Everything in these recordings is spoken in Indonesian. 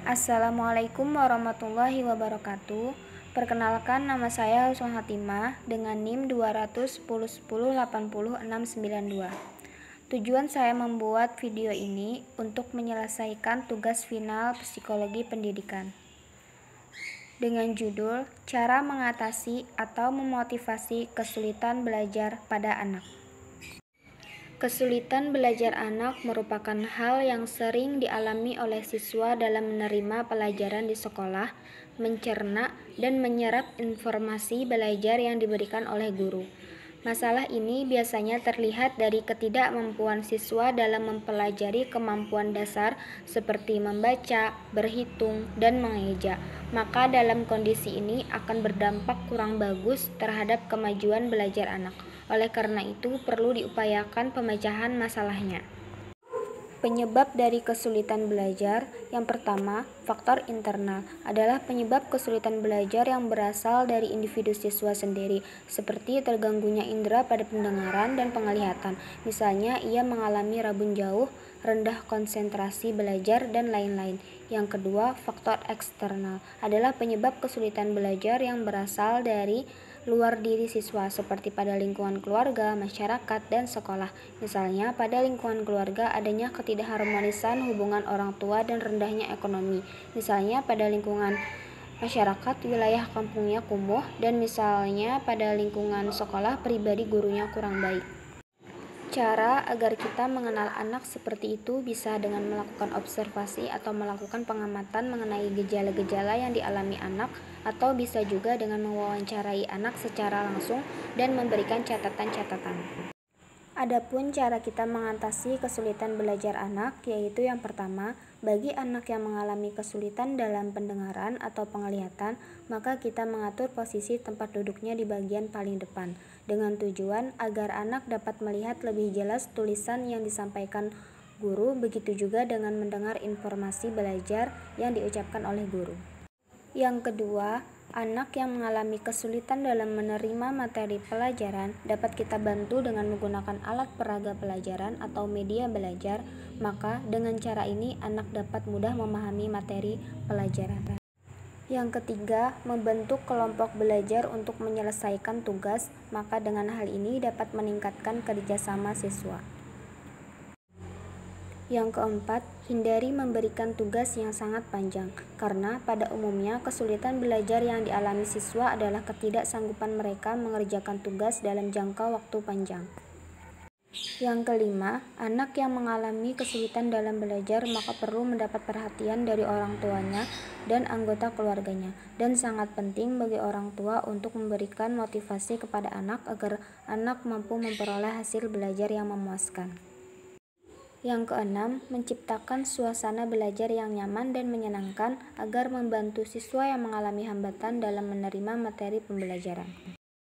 Assalamualaikum warahmatullahi wabarakatuh. Perkenalkan, nama saya Husnul Hatimah dengan NIM 21010800692. Tujuan saya membuat video ini untuk menyelesaikan tugas final psikologi pendidikan dengan judul Cara Mengatasi atau Memotivasi Kesulitan Belajar pada Anak. Kesulitan belajar anak merupakan hal yang sering dialami oleh siswa dalam menerima pelajaran di sekolah, mencerna, dan menyerap informasi belajar yang diberikan oleh guru. Masalah ini biasanya terlihat dari ketidakmampuan siswa dalam mempelajari kemampuan dasar seperti membaca, berhitung, dan mengeja. Maka dalam kondisi ini akan berdampak kurang bagus terhadap kemajuan belajar anak. Oleh karena itu, perlu diupayakan pemecahan masalahnya. Penyebab dari kesulitan belajar. Yang pertama, faktor internal adalah penyebab kesulitan belajar yang berasal dari individu siswa sendiri, seperti terganggunya indera pada pendengaran dan penglihatan. Misalnya, ia mengalami rabun jauh, rendah konsentrasi belajar, dan lain-lain. Yang kedua, faktor eksternal adalah penyebab kesulitan belajar yang berasal dari luar diri siswa, seperti pada lingkungan keluarga, masyarakat, dan sekolah. Misalnya, pada lingkungan keluarga adanya ketidakharmonisan hubungan orang tua dan rendahnya ekonomi. Misalnya, pada lingkungan masyarakat, wilayah kampungnya kumuh, dan misalnya pada lingkungan sekolah pribadi gurunya kurang baik. Cara agar kita mengenal anak seperti itu bisa dengan melakukan observasi atau melakukan pengamatan mengenai gejala-gejala yang dialami anak, atau bisa juga dengan mewawancarai anak secara langsung dan memberikan catatan-catatan. Adapun cara kita mengatasi kesulitan belajar anak, yaitu yang pertama, bagi anak yang mengalami kesulitan dalam pendengaran atau penglihatan, maka kita mengatur posisi tempat duduknya di bagian paling depan, dengan tujuan agar anak dapat melihat lebih jelas tulisan yang disampaikan guru, begitu juga dengan mendengar informasi belajar yang diucapkan oleh guru. Yang kedua, anak yang mengalami kesulitan dalam menerima materi pelajaran dapat kita bantu dengan menggunakan alat peraga pelajaran atau media belajar, maka dengan cara ini anak dapat mudah memahami materi pelajaran. Yang ketiga, membentuk kelompok belajar untuk menyelesaikan tugas, maka dengan hal ini dapat meningkatkan kerjasama siswa. Yang keempat, hindari memberikan tugas yang sangat panjang, karena pada umumnya kesulitan belajar yang dialami siswa adalah ketidaksanggupan mereka mengerjakan tugas dalam jangka waktu panjang. Yang kelima, anak yang mengalami kesulitan dalam belajar maka perlu mendapat perhatian dari orang tuanya dan anggota keluarganya, dan sangat penting bagi orang tua untuk memberikan motivasi kepada anak agar anak mampu memperoleh hasil belajar yang memuaskan. Yang keenam, menciptakan suasana belajar yang nyaman dan menyenangkan agar membantu siswa yang mengalami hambatan dalam menerima materi pembelajaran.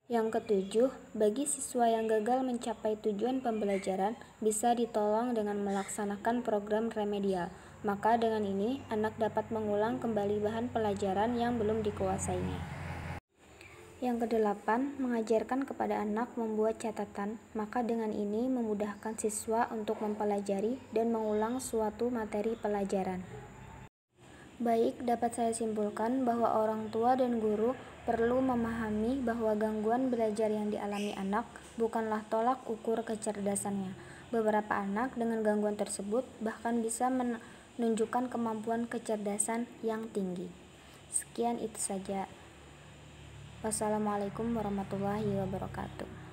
Yang ketujuh, bagi siswa yang gagal mencapai tujuan pembelajaran bisa ditolong dengan melaksanakan program remedial. Maka dengan ini, anak dapat mengulang kembali bahan pelajaran yang belum dikuasainya. Yang kedelapan, mengajarkan kepada anak membuat catatan, maka dengan ini memudahkan siswa untuk mempelajari dan mengulang suatu materi pelajaran. Baik, dapat saya simpulkan bahwa orang tua dan guru perlu memahami bahwa gangguan belajar yang dialami anak bukanlah tolak ukur kecerdasannya. Beberapa anak dengan gangguan tersebut bahkan bisa menunjukkan kemampuan kecerdasan yang tinggi. Sekian itu saja. Wassalamualaikum warahmatullahi wabarakatuh.